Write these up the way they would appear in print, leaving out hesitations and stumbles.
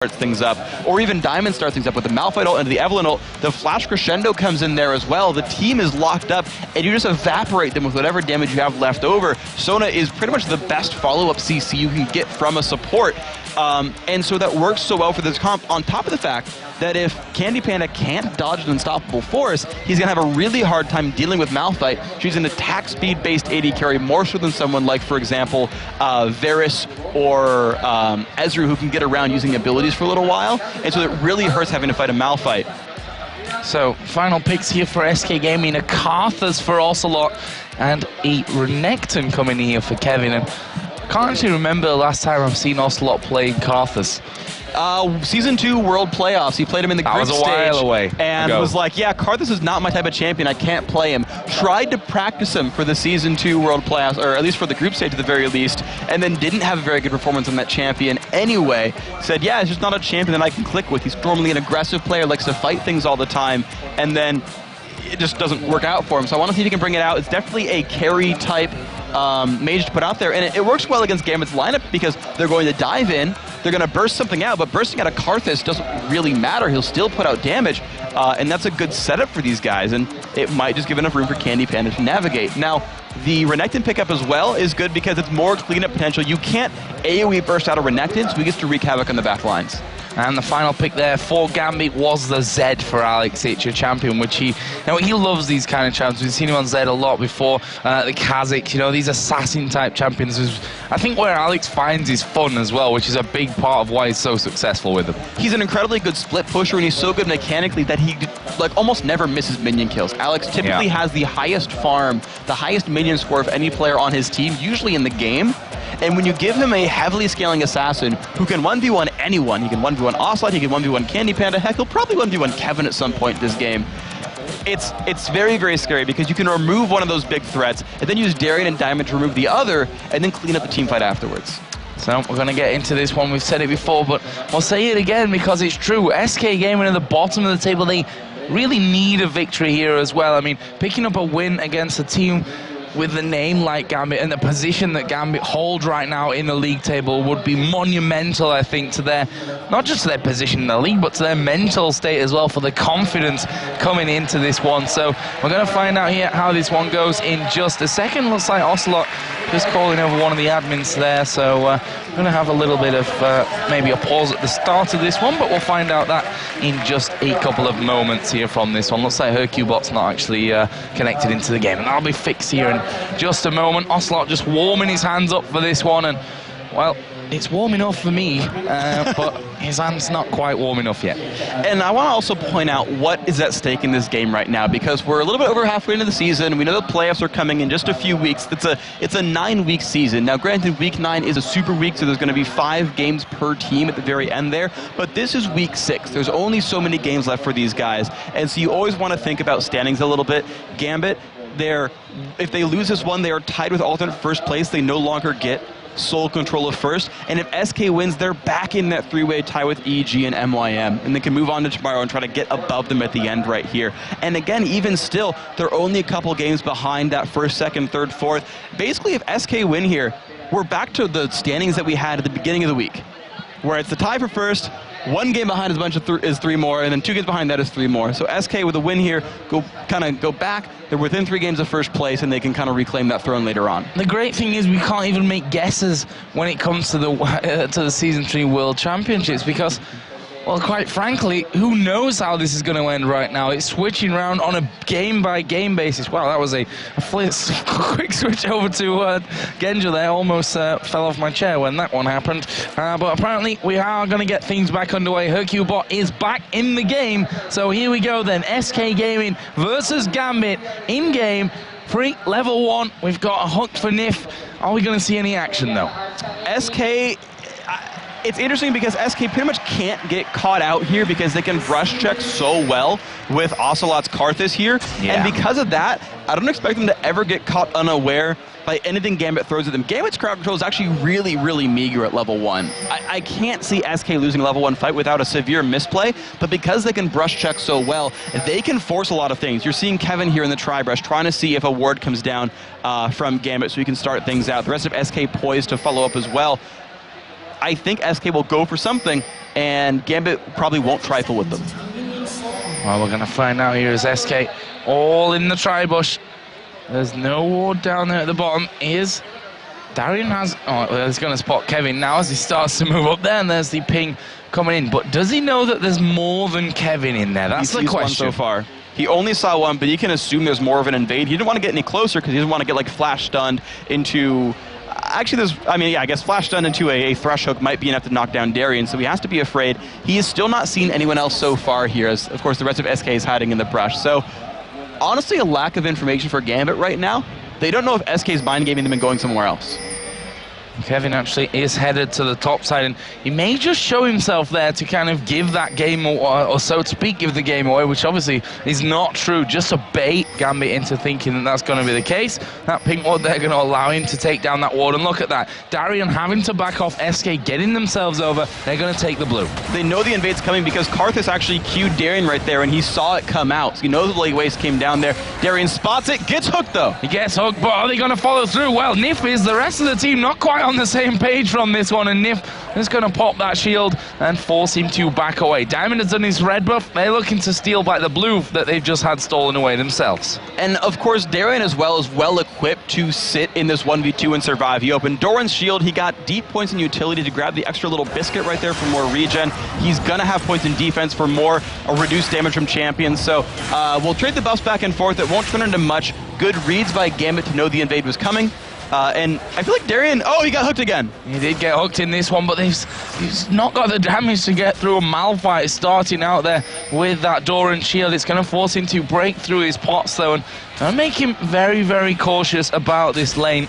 starts things up, or even Diamond starts things up with the Malphite ult into the Evelynn ult. The Flash Crescendo comes in there as well. The team is locked up, and you just evaporate them with whatever damage you have left over. Sona is pretty much the best follow-up CC you can get from a support, and so that works so well for this comp, on top of the fact that if Candy Panda can't dodge an unstoppable force, he's going to have a really hard time dealing with Malphite. She's an attack speed-based AD carry more so than someone like, for example, Varus or Ezreal, who can get around using abilities for a little while, and so it really hurts having to fight a Malphite. So, final picks here for SK Gaming, a Karthus for Ocelot, and a Renekton coming here for Kevin. And I can't actually remember the last time I've seen Ocelot play Karthus. Season 2 World Playoffs. He played him in the group stage. That was a while away. And was like, yeah, Karthus is not my type of champion. I can't play him. Tried to practice him for the Season 2 World Playoffs, or at least for the group stage at the very least, and then didn't have a very good performance on that champion anyway. Said, yeah, it's just not a champion that I can click with. He's normally an aggressive player, likes to fight things all the time, and then it just doesn't work out for him. So I want to see if he can bring it out. It's definitely a carry type mage to put out there, and it works well against Gambit's lineup because they're going to dive in, they're going to burst something out, but bursting out a Karthus doesn't really matter. He'll still put out damage, and that's a good setup for these guys, and it might just give enough room for Candy Panda to navigate. Now, the Renekton pickup as well is good because it's more cleanup potential. You can't AoE burst out a Renekton, so he gets to wreak havoc on the back lines. And the final pick there for Gambit was the Zed for Alex H, a champion, which he loves these kind of champions. We've seen him on Zed a lot before. The Kha'Zix, these assassin type champions is, I think, where Alex finds his fun as well, which is a big part of why he's so successful with them. He's an incredibly good split pusher, and he's so good mechanically that he almost never misses minion kills. Alex typically has the highest farm, the highest minion score of any player on his team, usually in the game. And when you give him a heavily scaling assassin who can 1v1 anyone, he can 1v1 Ocelot, he can 1v1 Candy Panda, heck, he'll probably 1v1 Kevin at some point this game. It's very, very scary because you can remove one of those big threats and then use Darien and Diamond to remove the other and then clean up the team fight afterwards. So we're going to get into this one. We've said it before, but we'll say it again because it's true. SK Gaming at the bottom of the table, they really need a victory here as well. I mean, picking up a win against a team with a name like Gambit and the position that Gambit hold right now in the league table would be monumental, I think, to their, not just to their position in the league, but to their mental state as well, for the confidence coming into this one. So we're going to find out here how this one goes in just a second. Looks like Ocelot just calling over one of the admins there, so we're going to have a little bit of maybe a pause at the start of this one, but we'll find out that in just a couple of moments here from this one. Looks like Hercubot's not actually connected into the game, and that'll be fixed here in just a moment. Ocelot just warming his hands up for this one, and well, it's warm enough for me, but his hand's not quite warm enough yet. And I want to also point out what is at stake in this game right now, because we're a little bit over halfway into the season. We know the playoffs are coming in just a few weeks. It's a 9-week season. Now, granted, week 9 is a super week, so there's going to be 5 games per team at the very end there, but this is week 6. There's only so many games left for these guys, and so you always want to think about standings a little bit. Gambit, if they lose this one, they are tied with alternate first place. They no longer get sole control of first, and if SK wins, they're back in that 3-way tie with EG and MYM, and they can move on to tomorrow and try to get above them at the end right here. And again, even still, they're only a couple games behind that first, second, third, fourth. Basically, if SK win here, we're back to the standings that we had at the beginning of the week, where it's the tie for first, 1 game behind is 3 more, and then 2 games behind that is 3 more. So SK with a win here, go back. They're within 3 games of first place, and they can kind of reclaim that throne later on. The great thing is we can't even make guesses when it comes to the Season 3 World Championships because, well, quite frankly, who knows how this is going to end right now? It's switching around on a game-by-game basis. Wow, that was a quick switch over to Genja there. Almost fell off my chair when that one happened. But apparently, we are going to get things back underway. Hercubot is back in the game. So here we go then. SK Gaming versus Gambit in game. Free level 1. We've got a hook for Nif. Are we going to see any action, though? SK... It's interesting because SK pretty much can't get caught out here because they can brush check so well with Ocelot's Karthus here. Yeah. And because of that, I don't expect them to ever get caught unaware by anything Gambit throws at them. Gambit's crowd control is actually really, really meager at level 1. I can't see SK losing a level 1 fight without a severe misplay, but because they can brush check so well, they can force a lot of things. You're seeing Kevin here in the tri-brush trying to see if a ward comes down from Gambit so he can start things out. The rest of SK poised to follow up as well. I think SK will go for something, and Gambit probably won't trifle with them. Well, we're going to find out here as SK all in the tri-bush. There's no ward down there at the bottom. Here's Darian has... Oh, he's going to spot Kevin now as he starts to move up there, and there's the ping coming in. But does he know that there's more than Kevin in there? That's the question. One so far. He only saw one, but you can assume there's more of an invade. He didn't want to get any closer because he didn't want to get, like, flash stunned into... Actually, there's, I mean, yeah, I guess flash stun into a thrush hook might be enough to knock down Darian, so he has to be afraid. He has still not seen anyone else so far here, as, of course, the rest of SK is hiding in the brush. So, honestly, a lack of information for Gambit right now. They don't know if SK's mind gaming them and going somewhere else. Kevin actually is headed to the top side, and he may just show himself there to kind of give that game, or so to speak, give the game away, which obviously is not true, just to bait Gambit into thinking that that's going to be the case. That pink ward, they're going to allow him to take down that ward, and look at that. Darian having to back off, SK getting themselves over, they're going to take the blue. They know the invade's coming because Karthus actually cued Darian right there, and he saw it come out, so he knows the late waste came down there. Darian spots it, gets hooked though. He gets hooked, but are they going to follow through? Well, Nif is, the rest of the team not quite on the same page from this one, and Nif is going to pop that shield and force him to back away. Diamond has done his red buff. They're looking to steal back the blue that they've just had stolen away themselves. And of course, Darian as well is well equipped to sit in this 1v2 and survive. He opened Doran's shield. He got deep points in utility to grab the extra little biscuit right there for more regen. He's going to have points in defense for more reduced damage from champions. So we'll trade the buffs back and forth. It won't turn into much. Good reads by Gambit to know the invade was coming. And I feel like Darian, oh, he got hooked again. He did get hooked in this one, but he's not got the damage to get through. A Malphite starting out there with that Doran shield. It's going to force him to break through his pots, though, and make him very, very cautious about this lane.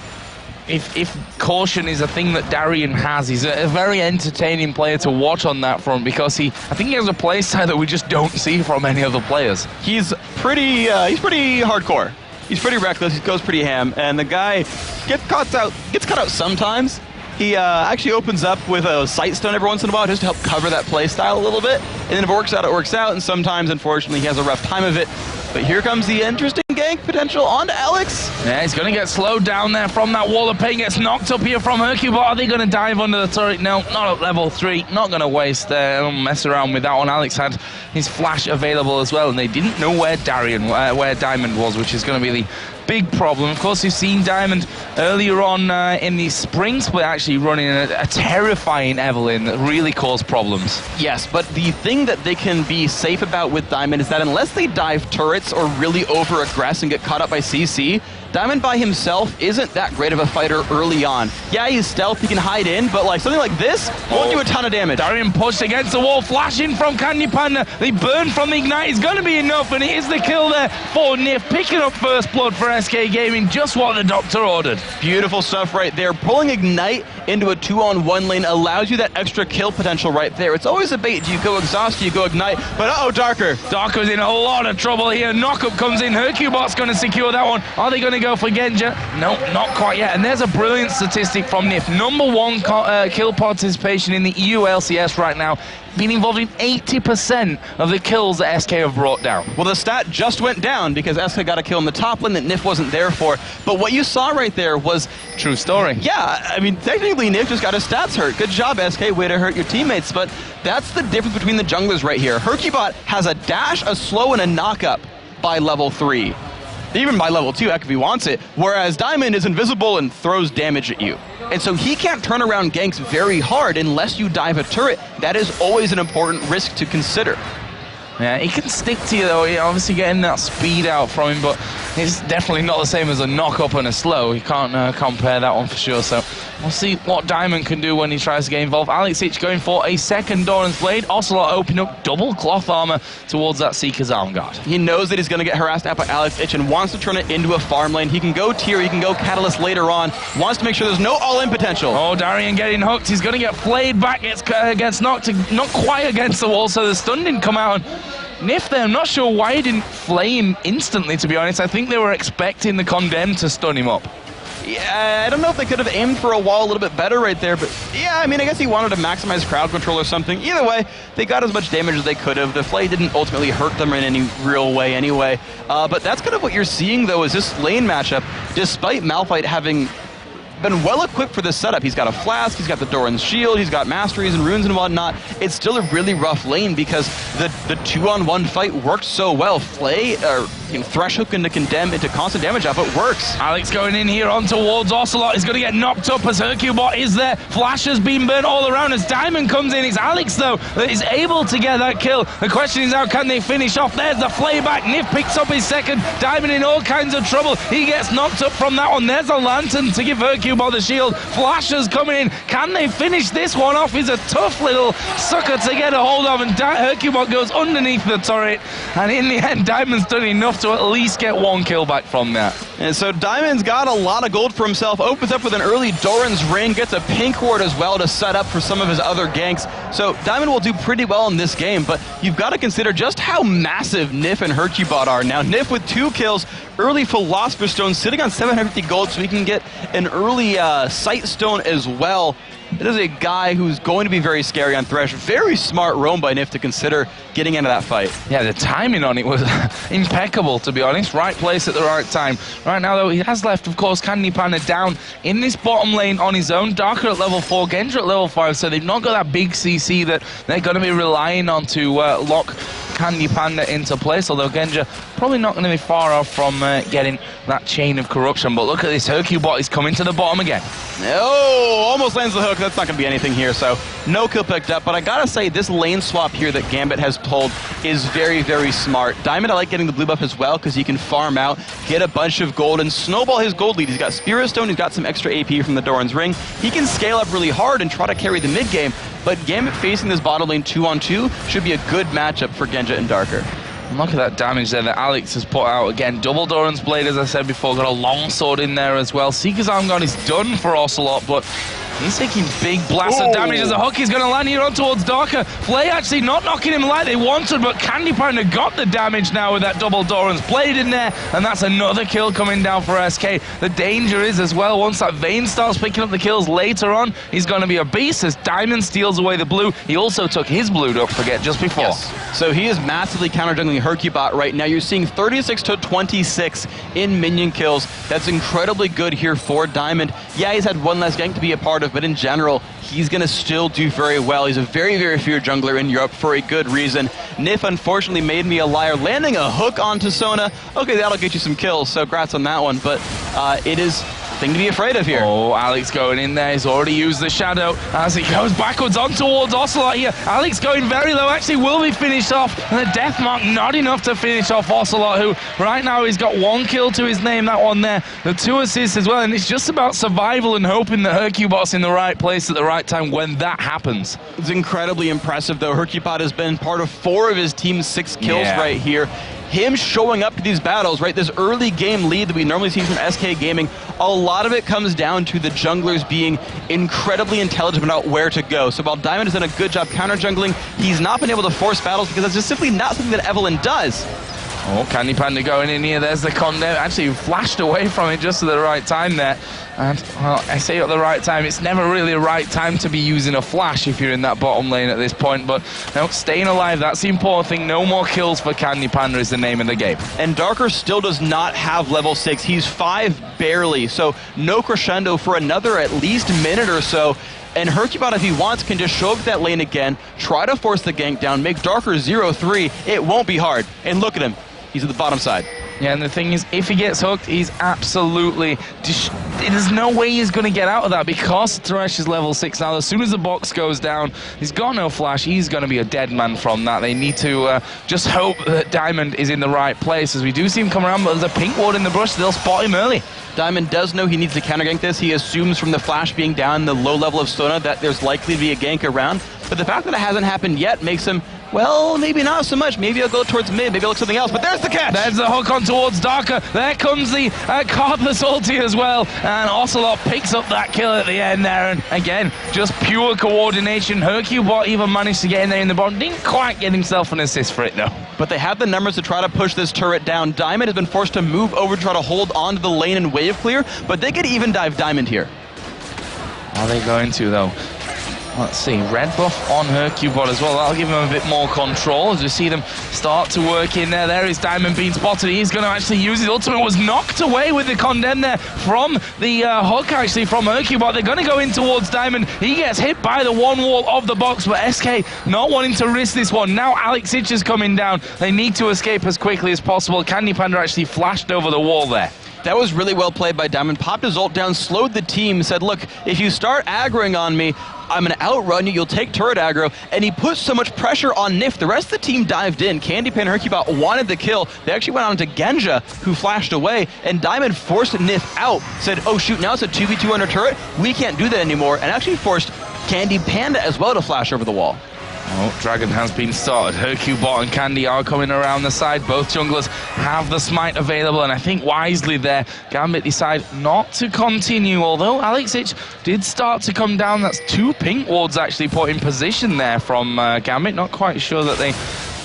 If caution is a thing that Darian has, he's a very entertaining player to watch on that front, because I think he has a play style that we just don't see from any other players. He's pretty hardcore. He's pretty reckless, he goes pretty ham, and the guy gets caught out sometimes. He actually opens up with a sight stun every once in a while just to help cover that play style a little bit. And then if it works out, and sometimes, unfortunately, he has a rough time of it. But here comes the interesting gank potential onto Alex. Yeah, he's going to get slowed down there from that wall of pain. Gets knocked up here from Hercule, but are they going to dive under the turret? No, not at level 3. Not going to waste mess around with that one. Alex had his flash available as well, and they didn't know where Diamond was, which is going to be the big problem. Of course, you've seen Diamond earlier on in the spring split actually running a terrifying Evelyn that really caused problems. Yes, but the thing that they can be safe about with Diamond is that unless they dive turrets or really over-aggress and get caught up by CC, Diamond by himself isn't that great of a fighter early on. Yeah, he's stealth, he can hide in, but like something like this won't do a ton of damage. Darian pushed against the wall, flashing from Candy Panda. The burn from the Ignite is going to be enough, and it is the kill there for Nif, picking up first blood for SK Gaming, just what the doctor ordered. Beautiful stuff right there. Pulling Ignite into a 2-on-1 lane allows you that extra kill potential right there. It's always a bait. Do you go exhaust, do you go Ignite? But uh-oh, Darker. Darker's in a lot of trouble here. Knockup comes in. Hercubot's going to secure that one. Are they going to go for Genja? No, not quite yet. And there's a brilliant statistic from Nif. #1 kill participation in the EU LCS right now, being involved in 80% of the kills that SK have brought down. Well, the stat just went down because SK got a kill in the top lane that Nif wasn't there for. But what you saw right there was... True story. Yeah, I mean, technically Nif just got his stats hurt. Good job, SK. Way to hurt your teammates. But that's the difference between the junglers right here. Hercubot has a dash, a slow, and a knock-up by level 3. Even by level 2, heck, if he wants it. Whereas Diamond is invisible and throws damage at you. And so he can't turn around ganks very hard unless you dive a turret. That is always an important risk to consider. Yeah, he can stick to you though, you're obviously getting that speed out from him, but it's definitely not the same as a knock-up and a slow. You can't compare that one for sure, so we'll see what Diamond can do when he tries to get involved. Alex Ich going for a second Doran's Blade. Ocelot opening up double cloth armor towards that Seeker's Arm Guard. He knows that he's going to get harassed out by Alex Ich and wants to turn it into a farm lane. He can go tier, he can go Catalyst later on, wants to make sure there's no all-in potential. Oh, Darian getting hooked. He's going to get flayed back, gets knocked, not quite against the wall, so the stun didn't come out. Nif there, I'm not sure why he didn't flay him instantly, to be honest. I think they were expecting the Condemned to stun him up. Yeah, I don't know if they could have aimed for a wall a little bit better right there, but yeah, I mean, I guess he wanted to maximize crowd control or something. Either way, they got as much damage as they could have. The flay didn't ultimately hurt them in any real way anyway. But that's kind of what you're seeing, though, is this lane matchup, despite Malphite having been well equipped for this setup. He's got a flask, he's got the Doran's shield, he's got masteries and runes and whatnot. It's still a really rough lane because the 2-on-1 fight worked so well. Thresh hook into condemn into constant damage output works. Alex going in here on towards Ocelot. He's going to get knocked up as Hercubot is there. Flash has been burnt all around as Diamond comes in. It's Alex, though, that is able to get that kill. The question is, how can they finish off? There's the flayback. Nif picks up his second. Diamond in all kinds of trouble. He gets knocked up from that one. There's a lantern to give Hercubot the shield. Flash is coming in. Can they finish this one off? He's a tough little sucker to get a hold of, and Hercubot goes underneath the turret. And in the end, Diamond's done enough to at least get one kill back from that. And so Diamond's got a lot of gold for himself, opens up with an early Doran's Ring, gets a pink ward as well to set up for some of his other ganks. So Diamond will do pretty well in this game, but you've got to consider just how massive Nif and Hercubot are. Now Nif with 2 kills, early Philosopher's Stone, sitting on 750 gold, so he can get an early Sight Stone as well. It is a guy who's going to be very scary on Thresh. Very smart roam by Nif to consider getting into that fight. Yeah, the timing on it was impeccable, to be honest. Right place at the right time. Right now, though, he has left, of course, Candy Panda down in this bottom lane on his own. Darker at level 4, Genja at level 5, so they've not got that big CC that they're going to be relying on to lock Candy Panda into place, although Genja probably not going to be far off from getting that chain of corruption. But look at this, Hercubot is coming to the bottom again. Oh, almost lands the hook. That's not going to be anything here, so no kill picked up. But I gotta say, this lane swap here that Gambit has pulled is very, very smart. Diamond, I like getting the blue buff as well, because he can farm out, get a bunch of gold, and snowball his gold lead. He's got Spirit Stone, he's got some extra AP from the Doran's Ring. He can scale up really hard and try to carry the mid game, but Gambit facing this bottom lane 2-on-2 should be a good matchup for Genja and Darker. And look at that damage there that Alex has put out. Again, double Doran's Blade, as I said before, got a long sword in there as well. Seeker's Arm Guard is done for Ocelot, but he's taking big blasts of damage as a hook. He's going to land here on towards Darker. Flay actually not knocking him like they wanted, but Candy Panda got the damage now with that double Doran's Blade in there, and that's another kill coming down for SK. The danger is as well, once that Vayne starts picking up the kills later on, he's going to be a beast as Diamond steals away the blue. He also took his blue, don't forget, just before. Yes. So he is massively counter-jungling Hercubot right now. You're seeing 36 to 26 in minion kills. That's incredibly good here for Diamond. Yeah, he's had one less gank to be a part of, but in general, he's going to still do very well. He's a very, very feared jungler in Europe for a good reason. Nif unfortunately made me a liar, landing a hook onto Sona. Okay, that'll get you some kills, so congrats on that one, but it is thing to be afraid of here. Oh, Alex going in there. He's already used the shadow as he goes backwards on towards Ocelot here. Alex going very low, actually will be finished off. And the death mark not enough to finish off Ocelot, who right now he's got 1 kill to his name, that one there. The 2 assists as well, and it's just about survival and hoping that Hercubot's in the right place at the right time when that happens. It's incredibly impressive, though. Hercubot has been part of 4 of his team's 6 kills right here. Him showing up to these battles, right, this early game lead that we normally see from SK Gaming, a lot of it comes down to the junglers being incredibly intelligent about where to go. So while Diamond has done a good job counter-jungling, he's not been able to force battles because that's just simply not something that Evelyn does. Oh, Candy Panda going in here. There's the condemn. Actually flashed away from it just at the right time there. And, well, I say at the right time. It's never really the right time to be using a flash if you're in that bottom lane at this point. But, no, staying alive, that's the important thing. No more kills for Candy Panda is the name of the game. And Darker still does not have level 6. He's 5 barely. So no crescendo for another at least minute or so. And Hercubot, if he wants, can just show up that lane again, try to force the gank down, make Darker 0-3. It won't be hard. And look at him. He's at the bottom side. Yeah, and the thing is, if he gets hooked, he's absolutely... There's no way he's going to get out of that because Thresh is level 6 now. As soon as the box goes down, he's got no flash. He's going to be a dead man from that. They need to just hope that Diamond is in the right place, as we do see him come around, but there's a pink ward in the brush. They'll spot him early. Diamond does know he needs to counter gank this. He assumes from the flash being down the low level of Sona that there's likely to be a gank around. But the fact that it hasn't happened yet makes him, well, maybe not so much. Maybe I'll go towards mid. Maybe I'll look something else. But there's the catch. There's the hook on towards Darker. There comes the Cardless ulti as well. And Ocelot picks up that kill at the end there. And again, just pure coordination. Hercubot even managed to get in there in the bottom. Didn't quite get himself an assist for it, though. But they have the numbers to try to push this turret down. Diamond has been forced to move over to try to hold on to the lane and wave clear. But they could even dive Diamond here. Are they going to, though? Let's see, red buff on Hercubot as well. That'll give him a bit more control as we see them start to work in there. There is Diamond being spotted. He's going to actually use his ultimate. Was knocked away with the condemn there from the hook, actually, from Hercubot. They're going to go in towards Diamond. He gets hit by the one wall of the box, but SK not wanting to risk this one. Now Alex Ich is coming down. They need to escape as quickly as possible. Candy Panda actually flashed over the wall there. That was really well played by Diamond. Popped his ult down, slowed the team, said, look, if you start aggroing on me, I'm going to outrun you, you'll take turret aggro, and he put so much pressure on Nif. The rest of the team dived in. Candy Pan and Hercubot wanted the kill. They actually went on to Genja, who flashed away, and Diamond forced Nif out, said, oh shoot, now it's a 2v2 under turret, we can't do that anymore, and actually forced Candy Panda as well to flash over the wall. Oh, Dragon has been started. Hercubot and Candy are coming around the side. Both junglers have the smite available, and I think wisely there, Gambit decide not to continue, although Alex Ich did start to come down. That's 2 pink wards actually put in position there from Gambit. Not quite sure that they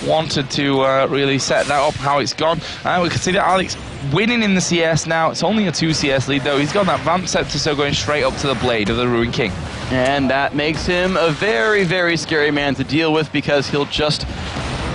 wanted to really set that up, how it's gone. We can see that Alex winning in the CS now. It's only a 2 CS lead though. He's got that Vamp Scepter, so going straight up to the blade of the Ruined King. And that makes him a very, very scary man to deal with because he'll just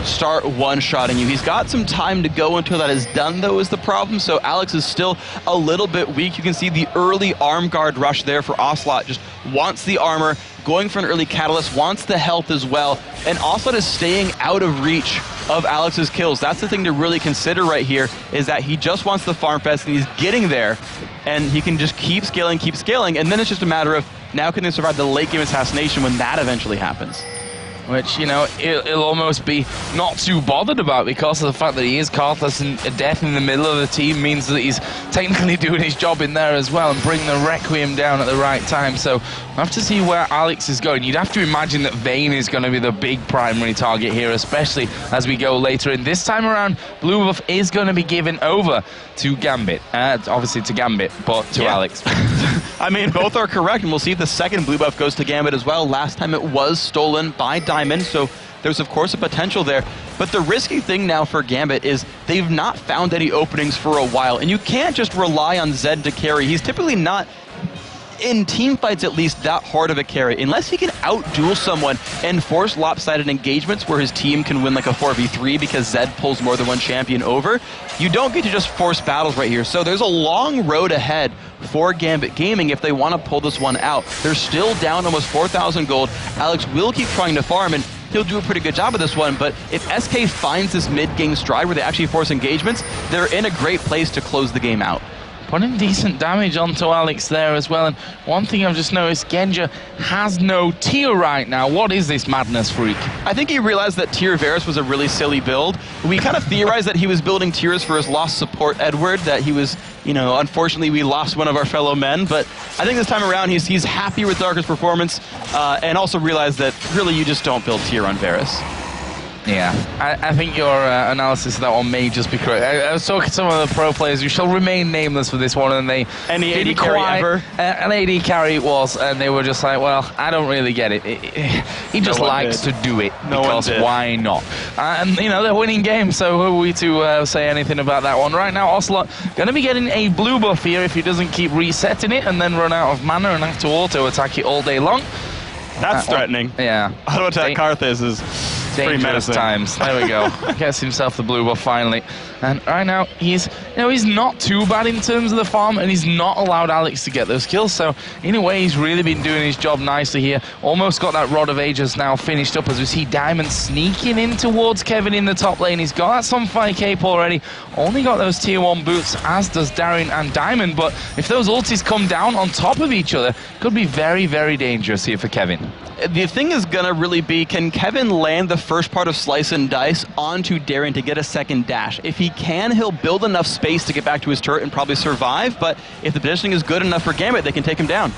start one-shotting you. He's got some time to go until that is done, though, is the problem. So Alex is still a little bit weak. You can see the early arm guard rush there for Ocelot. Just wants the armor, going for an early catalyst, wants the health as well. And Ocelot is staying out of reach of Alex's kills. That's the thing to really consider right here, is that he just wants the farm fest and he's getting there. And he can just keep scaling, and then it's just a matter of now can they survive the late game assassination when that eventually happens. Which, you know, he'll almost be not too bothered about because of the fact that he is Karthus, and a death in the middle of the team means that he's technically doing his job in there as well and bring the Requiem down at the right time. So we'll have to see where Alex is going. You'd have to imagine that Vayne is going to be the big primary target here, especially as we go later. And this time around, blue buff is going to be given over to Gambit. Obviously to Gambit, but to Alex. I mean, both are correct, and we'll see if the second blue buff goes to Gambit as well. Last time it was stolen by Diamond, so there's of course a potential there. But the risky thing now for Gambit is they've not found any openings for a while, and you can't just rely on Zed to carry. He's typically not, in team fights at least, that hard of a carry, unless he can out-duel someone and force lopsided engagements where his team can win like a 4v3 because Zed pulls more than one champion over. You don't get to just force battles right here, so there's a long road ahead for Gambit Gaming if they want to pull this one out. They're still down almost 4,000 gold. Alex will keep trying to farm, and he'll do a pretty good job of this one, but if SK finds this mid-game stride where they actually force engagements, they're in a great place to close the game out. Putting decent damage onto Alex there as well. And one thing I've just noticed, Genja has no tier right now. What is this madness, Freak? I think he realized that tier Varus was a really silly build. We kind of theorized that he was building tiers for his lost support Edward, that he was, you know, unfortunately we lost one of our fellow men, but I think this time around he's happy with Darker's performance and also realized that really you just don't build tier on Varus. Yeah, I think your analysis of that one may just be correct. I was talking to some of the pro players who shall remain nameless for this one, and they any AD carry ever? An AD carry it was, and they were just like, well, I don't really get it. He just likes to do it because why not? And you know they're winning games, so who are we to say anything about that one? Right now, Ocelot going to be getting a blue buff here if he doesn't keep resetting it and then run out of mana and have to auto attack it all day long. That's threatening. Yeah. Auto attack Karthus is dangerous times. There we go. Gets himself the blue buff finally. And right now he's not too bad in terms of the farm, and he's not allowed Alex to get those kills. So in a way, he's really been doing his job nicely here. Almost got that Rod of Ages now finished up as we see Diamond sneaking in towards Kevin in the top lane. He's got that Sunfire Cape already. Only got those tier 1 boots, as does Darren and Diamond. But if those ultis come down on top of each other, could be very, very dangerous here for Kevin. The thing is going to really be, can Kevin land the first part of Slice and Dice onto Darren to get a second dash? If he can, he'll build enough space to get back to his turret and probably survive, but if the positioning is good enough for Gambit, they can take him down.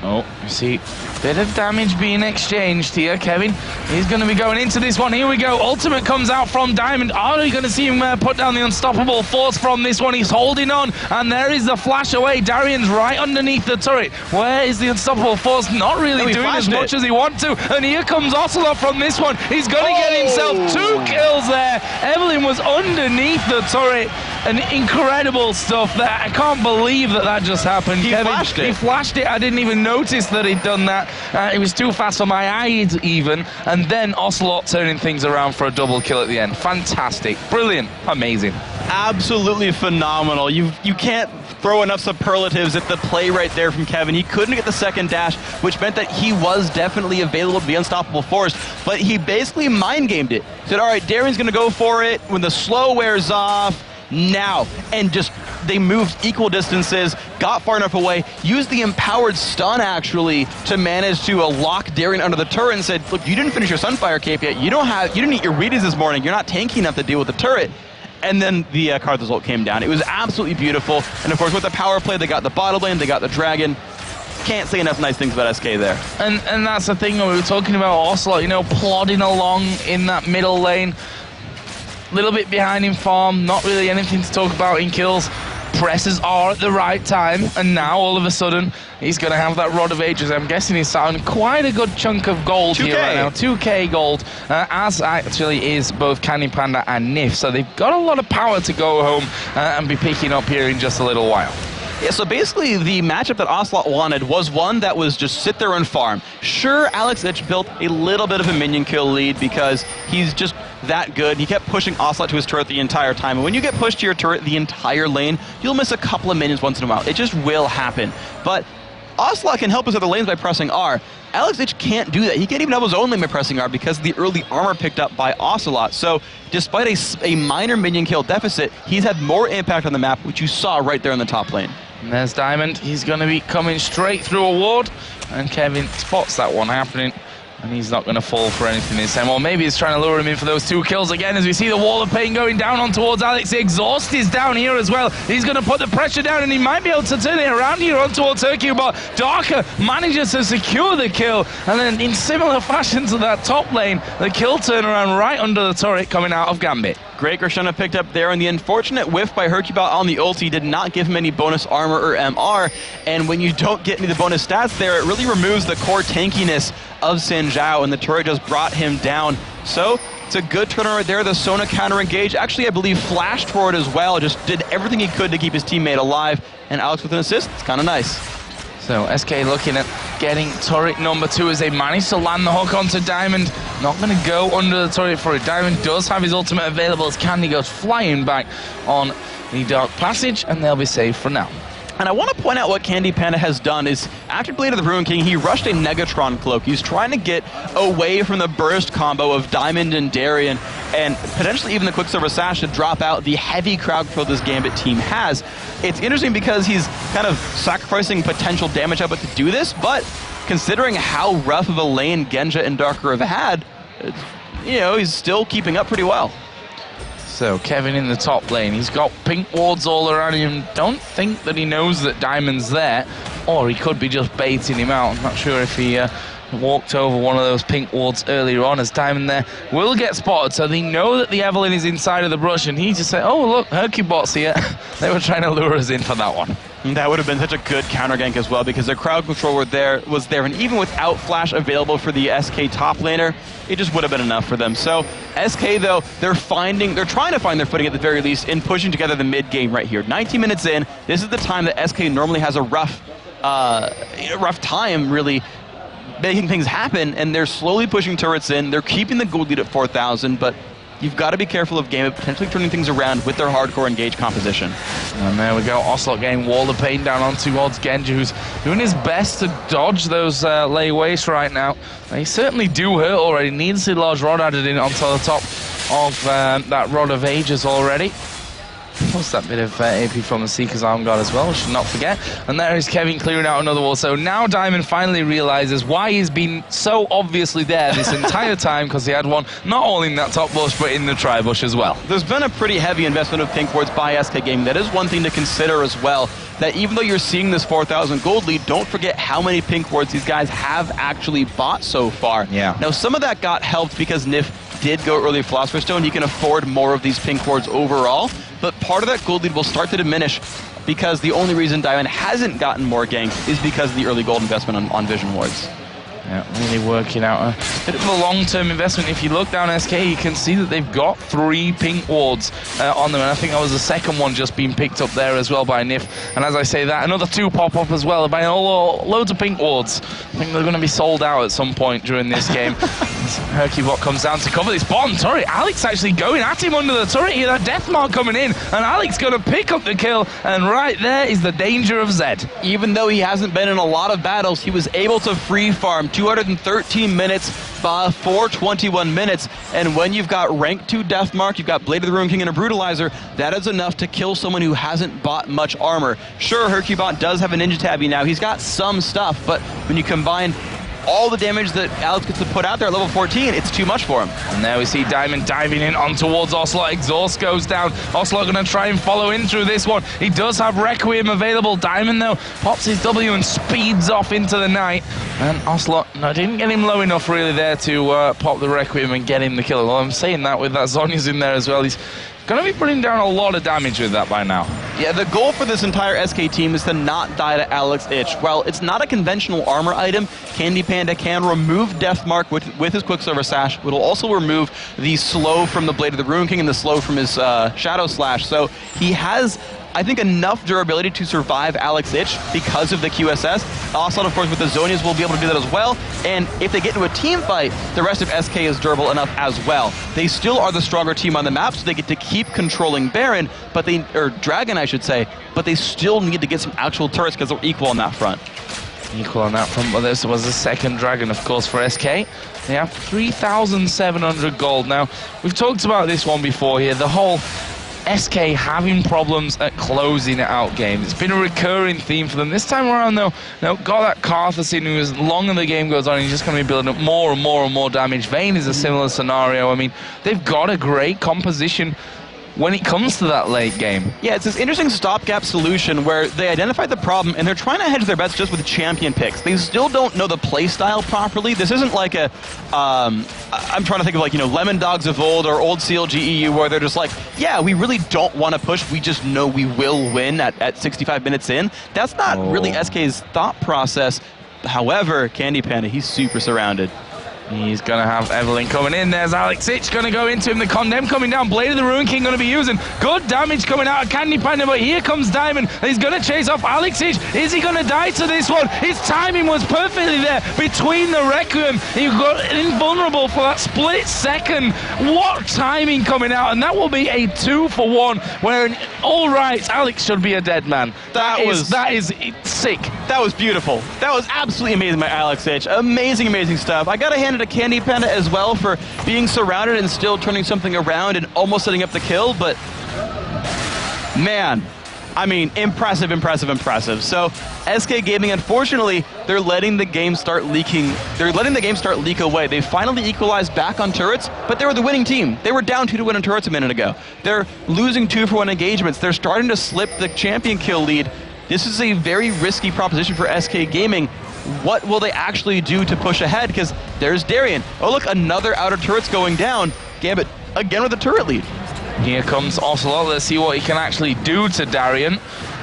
Oh, you see, bit of damage being exchanged here. Kevin, he's going to be going into this one. Here we go. Ultimate comes out from Diamond. Are we going to see him put down the unstoppable force from this one? He's holding on, and there is the flash away. Darian's right underneath the turret. Where is the unstoppable force? Not really doing as much as he wants to. And here comes Ocelot from this one. He's going to get himself 2 kills there. Evelyn was underneath the turret. an incredible stuff there. I can't believe that just happened. He flashed it. He flashed it. I didn't even notice that he'd done that. It was too fast for my eyes even. And then Ocelot turning things around for a double kill at the end. Fantastic. Brilliant. Amazing. Absolutely phenomenal. You can't throw enough superlatives at the play right there from Kevin. He couldn't get the second dash, which meant that he was definitely available to be unstoppable force, but he basically mind gamed it. Said, all right, Darian's going to go for it when the slow wears off now. And just, they moved equal distances, got far enough away, used the empowered stun actually to manage to lock Darian under the turret and said, look, you didn't finish your Sunfire cape yet. You didn't eat your Wheaties this morning. You're not tanky enough to deal with the turret. And then the Karthus ult came down. It was absolutely beautiful. And of course, with the power play, they got the bottom lane, they got the dragon. Can't say enough nice things about SK there. And that's the thing, we were talking about Ocelot, you know, plodding along in that middle lane. A little bit behind in farm, not really anything to talk about in kills. Presses are at the right time, and now all of a sudden he's going to have that Rod of Ages. I'm guessing he's sat on quite a good chunk of gold 2K. here right now. 2k gold, as actually is both Candy Panda and Nif. So they've got a lot of power to go home and be picking up here in just a little while. Yeah, so basically the matchup that Ocelot wanted was one that was just sit there and farm. Sure, Alex Ich built a little bit of a minion kill lead because he's just that good. He kept pushing Ocelot to his turret the entire time. And when you get pushed to your turret the entire lane, you'll miss a couple of minions once in a while. It just will happen. But Ocelot can help his other lanes by pressing R. Alex Ich can't do that. He can't even help his own lane by pressing R because of the early armor picked up by Ocelot. So despite a minor minion kill deficit, he's had more impact on the map, which you saw right there in the top lane. And there's Diamond. He's going to be coming straight through a ward. And Kevin spots that one happening. And he's not going to fall for anything this time. Or maybe he's trying to lure him in for those 2 kills again as we see the wall of pain going down on towards Alex. The exhaust is down here as well. He's going to put the pressure down and he might be able to turn it around here on towards Hercule. But Darker manages to secure the kill. And then in similar fashion to that top lane, the kill turnaround right under the turret coming out of Gambit. Great Grishana picked up there, and the unfortunate whiff by Hercule on the ulti did not give him any bonus armor or MR, and when you don't get any of the bonus stats there, it really removes the core tankiness of Xin Zhao, and the turret just brought him down. So, it's a good turnaround right there. The Sona counter engage, actually I believe flashed for it as well, just did everything he could to keep his teammate alive, and Alex with an assist, it's kind of nice. So SK looking at getting turret number 2 as they manage to land the hook onto Diamond. Not going to go under the turret for it. Diamond does have his ultimate available as Candy goes flying back on the Dark Passage, and they'll be safe for now. And I want to point out what Candy Panda has done is, after Blade of the Ruin King, he rushed a Negatron Cloak. He's trying to get away from the burst combo of Diamond and Darian, and potentially even the Quicksilver Sash to drop out the heavy crowd control this Gambit team has. It's interesting because he's kind of sacrificing potential damage output to do this, but considering how rough of a lane Genja and Darker have had, you know, he's still keeping up pretty well. So Kevin in the top lane, he's got pink wards all around him. Don't think that he knows that Diamond's there, or he could be just baiting him out. I'm not sure if he walked over one of those pink wards earlier on, as Diamond there will get spotted. So they know that the Evelynn is inside of the brush, and he just said, oh look, Hercubot's here. They were trying to lure us in for that one. And that would have been such a good counter gank as well, because the crowd control was there, and even without flash available for the SK top laner, it just would have been enough for them. So SK though, they're trying to find their footing at the very least in pushing together the mid game right here. 19 minutes in, this is the time that SK normally has a rough time really making things happen, and they're slowly pushing turrets in. They're keeping the gold lead at 4,000, but you've got to be careful of Gambit potentially turning things around with their hardcore engage composition. And there we go, Ocelot getting Wall of Pain down on towards Genja, who's doing his best to dodge those lay waste right now. They certainly do hurt already. Needs a large rod added in onto the top of that Rod of Ages already. Plus that bit of AP from the Seeker's Arm Guard as well, we should not forget. And there is Kevin clearing out another wall. So now Diamond finally realizes why he's been so obviously there this entire time, because he had one not only in that top bush, but in the tri-bush as well. There's been a pretty heavy investment of pink wards by SK Gaming. That is one thing to consider as well, that even though you're seeing this 4,000 gold lead, don't forget how many pink wards these guys have actually bought so far. Yeah. Now, some of that got helped because Nif did go early Philosopher's Stone. He can afford more of these pink wards overall, but part of that gold lead will start to diminish because the only reason Diamond hasn't gotten more ganks is because of the early gold investment on Vision wards. Yeah, really working out a bit of a long-term investment. If you look down SK, you can see that they've got 3 pink wards on them, and I think that was the second one just being picked up there as well by Nif. And as I say that, another 2 pop up as well by loads of pink wards. I think they're going to be sold out at some point during this game. Hercubot comes down to cover this bottom turret. Alex actually going at him under the turret here. That death mark coming in, and Alex going to pick up the kill, and right there is the danger of Zed. Even though he hasn't been in a lot of battles, he was able to free farm 213 minutes, 421 minutes, and when you've got rank 2 Deathmark, you've got Blade of the Ruin King and a Brutalizer, that is enough to kill someone who hasn't bought much armor. Sure, Hercubot does have a Ninja Tabby now, he's got some stuff, but when you combine all the damage that Alex gets to put out there at level 14, it's too much for him. And there we see Diamond diving in on towards Ocelot. Exhaust goes down. Ocelot going to try and follow in through this one. He does have Requiem available. Diamond, though, pops his W and speeds off into the night. And Ocelot, no, didn't get him low enough really there to pop the Requiem and get him the kill. Well, I'm saying that with that Zhonya's in there as well. He's going to be putting down a lot of damage with that by now. Yeah, the goal for this entire SK team is to not die to Alex Ich. While it's not a conventional armor item, Candy Panda can remove Deathmark with his Quicksilver Sash. It'll also remove the slow from the Blade of the Ruin King and the slow from his Shadow Slash. So he has, I think, enough durability to survive Alex Ich because of the QSS. Also, of course, with the Zhonyas, will be able to do that as well. And if they get into a team fight, the rest of SK is durable enough as well. They still are the stronger team on the map, so they get to keep controlling Baron, or Dragon, I should say, but they still need to get some actual turrets because they're equal on that front. Equal on that front, but this was the second Dragon, of course, for SK. They have 3,700 gold. Now, we've talked about this one before here, the whole SK having problems at closing out games. It's been a recurring theme for them. This time around, though, got that Karthus in, who, as long as the game goes on, he's just going to be building up more and more and more damage. Vayne is a similar scenario. I mean, they've got a great composition when it comes to that late game. Yeah, it's this interesting stopgap solution where they identified the problem and they're trying to hedge their bets just with champion picks. They still don't know the play style properly. This isn't like a, I'm trying to think of like, Lemon Dogs of old or old CLG EU where they're just like, yeah, we really don't want to push. We just know we will win at 65 minutes in. That's not really SK's thought process. However, Candy Panda, he's super surrounded. He's going to have Evelyn coming in. There's Alex Ich going to go into him. The Condemn coming down. Blade of the Ruin King going to be using good damage coming out of Candy Panda, but here comes Diamond. He's going to chase off Alex Ich. Is he going to die to this one? His timing was perfectly there between the Requiem. He got invulnerable for that split second. What timing coming out, and that will be a 2-for-1 where, all right, Alex should be a dead man. That is sick. That was beautiful. That was absolutely amazing by Alex Ich. Amazing, amazing stuff. I got to hand it to Candy Panda as well for being surrounded and still turning something around and almost setting up the kill, but man, I mean, impressive, impressive, impressive. So SK Gaming, unfortunately, they're letting the game start leaking. They're letting the game start leak away. They finally equalized back on turrets, but they were the winning team. They were down 2-1 on turrets a minute ago. They're losing 2-for-1 engagements. They're starting to slip the champion kill lead. This is a very risky proposition for SK Gaming. What will they actually do to push ahead? Because there's Darien. Oh, look, another outer turret's going down. Gambit, again with a turret lead. Here comes Ocelot. Let's see what he can actually do to Darien,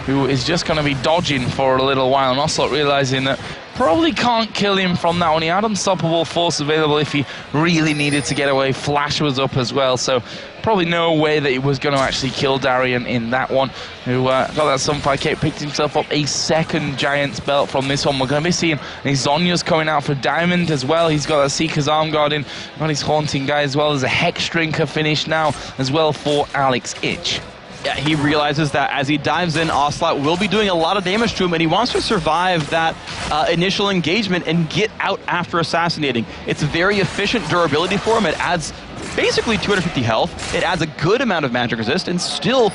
who is just going to be dodging for a little while. And Ocelot realizing that probably can't kill him from that one. He had unstoppable force available if he really needed to get away. Flash was up as well, so probably no way that he was going to actually kill Darien in that one. Who got that Sunfire Cape, picked himself up a second Giant's Belt from this one. We're going to be seeing Zhonya's coming out for Diamond as well. He's got that Seeker's Arm Guard in, got his Haunting Guy as well. There's a Hex Drinker finish now as well for Alex Ich. Yeah, he realizes that as he dives in, Ocelot will be doing a lot of damage to him, and he wants to survive that initial engagement and get out after assassinating. It's very efficient durability for him. It adds basically 250 health. It adds a good amount of magic resist and still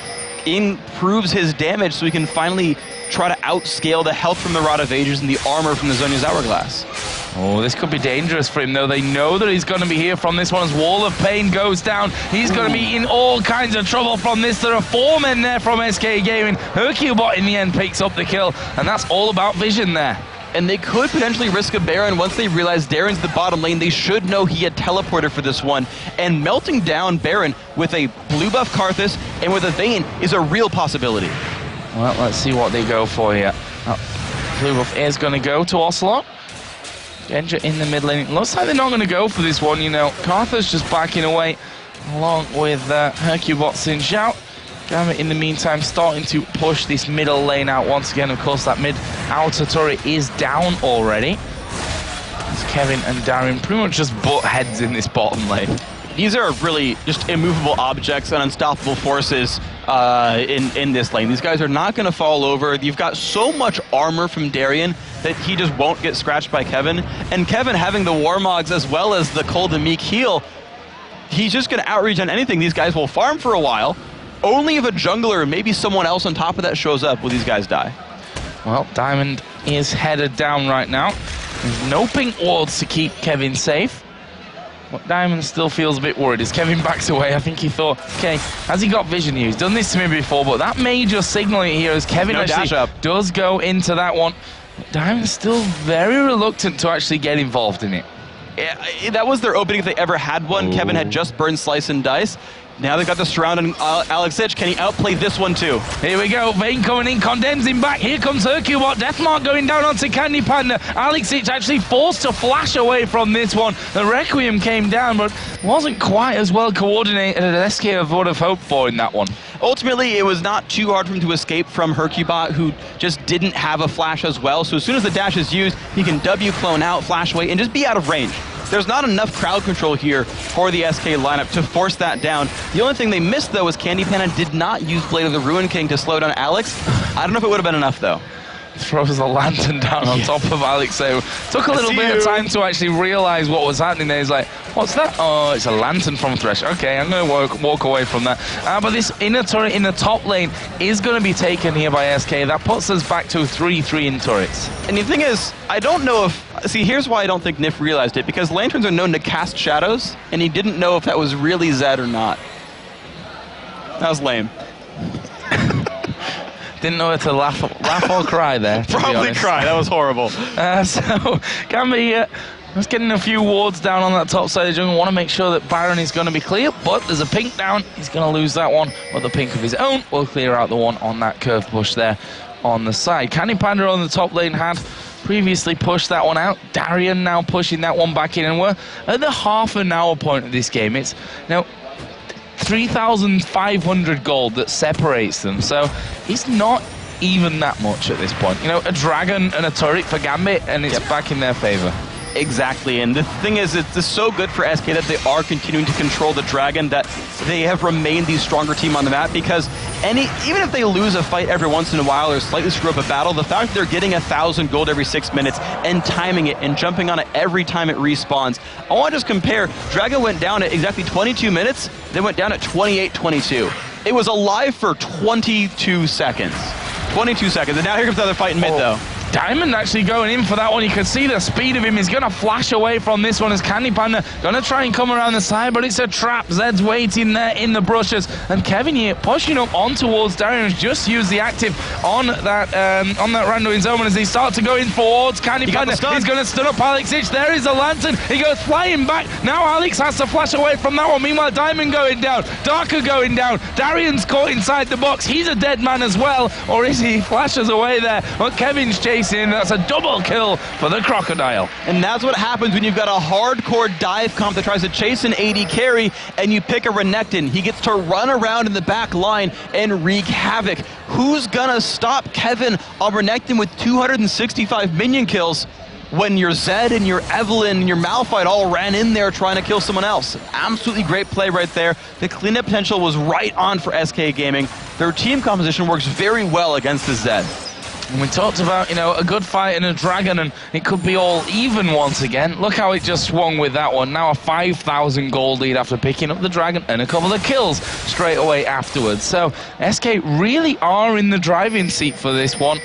improves his damage so he can finally try to outscale the health from the Rod of Ages and the armor from the Zhonya's Hourglass. Oh, this could be dangerous for him, though. They know that he's going to be here from this one as Wall of Pain goes down. He's going to be in all kinds of trouble from this. There are 4 men there from SK Gaming. Hercubot in the end picks up the kill, and that's all about vision there. And they could potentially risk a Baron once they realize Darren's the bottom lane. They should know he had teleported for this one. And melting down Baron with a blue buff Karthus and with a Vayne is a real possibility. Well, let's see what they go for here. Blue buff is going to go to Ocelot. Genja in the mid lane. It looks like they're not going to go for this one, you know. Cartha's just backing away along with Hercubots in shout. Gambit in the meantime starting to push this middle lane out once again. Of course, that mid outer turret is down already. As Kevin and Darren pretty much just butt heads in this bottom lane. These are really just immovable objects and unstoppable forces in this lane. These guys are not going to fall over. You've got so much armor from Darien that he just won't get scratched by Kevin. And Kevin having the Warmogs as well as the Cold and Meek heal, he's just going to outreach on anything. These guys will farm for a while. Only if a jungler or maybe someone else on top of that shows up will these guys die. Well, Diamond is headed down right now. There's no pink wards to keep Kevin safe. But Diamond still feels a bit worried as Kevin backs away. I think he thought, okay, has he got vision here? He's done this to me before, but that may just signal it here as Kevin does go into that one. Diamond's still very reluctant to actually get involved in it. Yeah, that was their opening if they ever had one. Ooh. Kevin had just burned Slice and Dice. Now they've got the surround on Alex Ich. Can he outplay this one too? Here we go. Vayne coming in, condemns him back. Here comes Hercubot. Deathmark going down onto Candy Panda. Alex Ich actually forced to flash away from this one. The Requiem came down, but wasn't quite as well coordinated as SK would have hoped for in that one. Ultimately, it was not too hard for him to escape from Hercubot, who just didn't have a flash as well. So as soon as the dash is used, he can W clone out, flash away, and just be out of range. There's not enough crowd control here for the SK lineup to force that down. The only thing they missed, though, was Candy Panda did not use Blade of the Ruin King to slow down Alex. I don't know if it would have been enough, though. Throws the lantern down on top of Alex. So took a little bit of time to actually realize what was happening there. He's like, what's that? Oh, it's a lantern from Thresh. Okay, I'm going to walk away from that. But this inner turret in the top lane is going to be taken here by SK. That puts us back to 3-3 in turrets. And the thing is, I don't know if... See, here's why I don't think Nif realized it. Because lanterns are known to cast shadows, and he didn't know if that was really Zed or not. That was lame. Didn't know whether to laugh or cry there. Probably cry. That was horrible. So Gambit just getting a few wards down on that top side of the jungle. Want to make sure that Baron is going to be clear, but there's a pink down. He's going to lose that one, but the pink of his own will clear out the one on that curve push there on the side. Candy Panda on the top lane had previously pushed that one out. Darien now pushing that one back in, and we're at the half an hour point of this game. It's now 3,500 gold that separates them, so it's not even that much at this point. You know, a dragon and a turret for Gambit, and it's back in their favor. Exactly, and the thing is, it's so good for SK that they are continuing to control the dragon, that they have remained the stronger team on the map, because even if they lose a fight every once in a while or slightly screw up a battle, the fact that they're getting 1,000 gold every 6 minutes and timing it and jumping on it every time it respawns. I want to just compare, Dragon went down at exactly 22 minutes, then went down at 28-22. It was alive for 22 seconds. 22 seconds, and now here comes another fight in mid though. Diamond actually going in for that one. You can see the speed of him. He's going to flash away from this one as Candy Panda going to try and come around the side, but it's a trap. Zed's waiting there in the brushes, and Kevin here pushing up on towards Darien, who's just used the active on that Randuin Zone. As he starts to go in towards Candy Panda, he's going to stun up Alex Ich. There is a lantern. He goes flying back. Now Alex has to flash away from that one. Meanwhile, Diamond going down, Darker going down. Darien's caught inside the box. He's a dead man as well, or is he? Flashes away there, but Kevin's chasing. That's a double kill for the Crocodile. And that's what happens when you've got a hardcore dive comp that tries to chase an AD carry, and you pick a Renekton. He gets to run around in the back line and wreak havoc. Who's gonna stop Kevin on Renekton with 265 minion kills when your Zed and your Evelyn and your Malphite all ran in there trying to kill someone else? Absolutely great play right there. The cleanup potential was right on for SK Gaming. Their team composition works very well against the Zed. And we talked about, you know, a good fight and a dragon, and it could be all even once again. Look how it just swung with that one. Now a 5,000 gold lead after picking up the dragon and a couple of kills straight away afterwards. So SK really are in the driving seat for this one.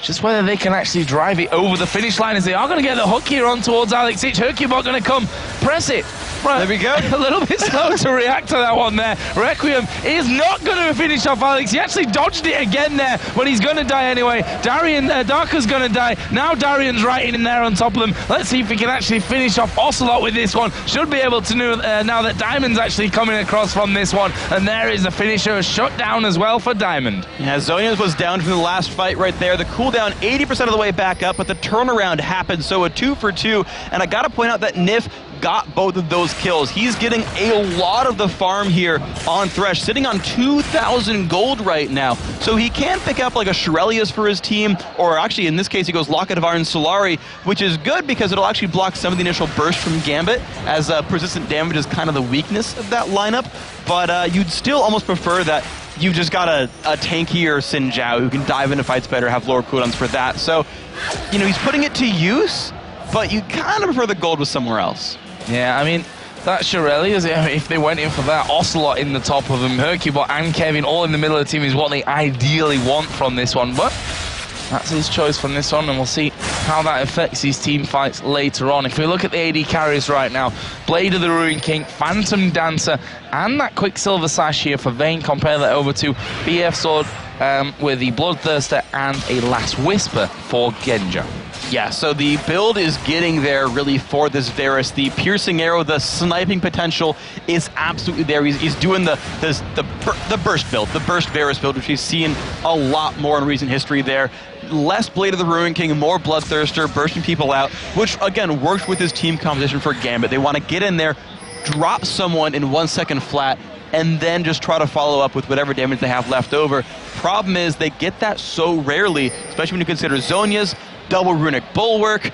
Just whether they can actually drive it over the finish line, as they are going to get the hook here on towards Alex Ich. Hercubot going to come, press it, Right. There we go. A little bit slow to react to that one there. Requiem is not going to finish off Alex. He actually dodged it again there, but he's going to die anyway. Darker's going to die. Now Darian's right in there on top of them. Let's see if we can actually finish off Ocelot with this one. Should be able to now that Diamond's actually coming across from this one. And there is the finisher, a shutdown as well for Diamond. Yeah, Zonia's was down from the last fight right there. The cooldown 80% of the way back up, but the turnaround happened. So a 2 for 2. And I got to point out that Nif got both of those kills. He's getting a lot of the farm here on Thresh, sitting on 2,000 gold right now. So he can pick up like a Shirelius for his team, or actually in this case he goes Locket of Iron Solari, which is good because it'll actually block some of the initial burst from Gambit, as persistent damage is kind of the weakness of that lineup. But you'd still almost prefer that you've just got a tankier Xin Zhao who can dive into fights better, have lower cooldowns for that. So, you know, he's putting it to use, but you kind of prefer the gold with somewhere else. Yeah, I mean, that Shirelius, if they went in for that, Ocelot in the top of them, Hercubot and Kevin all in the middle of the team is what they ideally want from this one, but that's his choice from this one, and we'll see how that affects his team fights later on. If we look at the AD carries right now, Blade of the Ruin King, Phantom Dancer, and that Quicksilver Sash here for Vayne, compare that over to BF Sword with the Bloodthirster and a Last Whisper for Genja. Yeah, so the build is getting there really for this Varus. The piercing arrow, the sniping potential is absolutely there. He's doing the burst build, the burst Varus build, which we've seen a lot more in recent history there. Less Blade of the Ruin King, more Bloodthirster, bursting people out, which again works with his team composition for Gambit. They want to get in there, drop someone in 1 second flat, and then just try to follow up with whatever damage they have left over. Problem is they get that so rarely, especially when you consider Zhonya's double runic bulwark,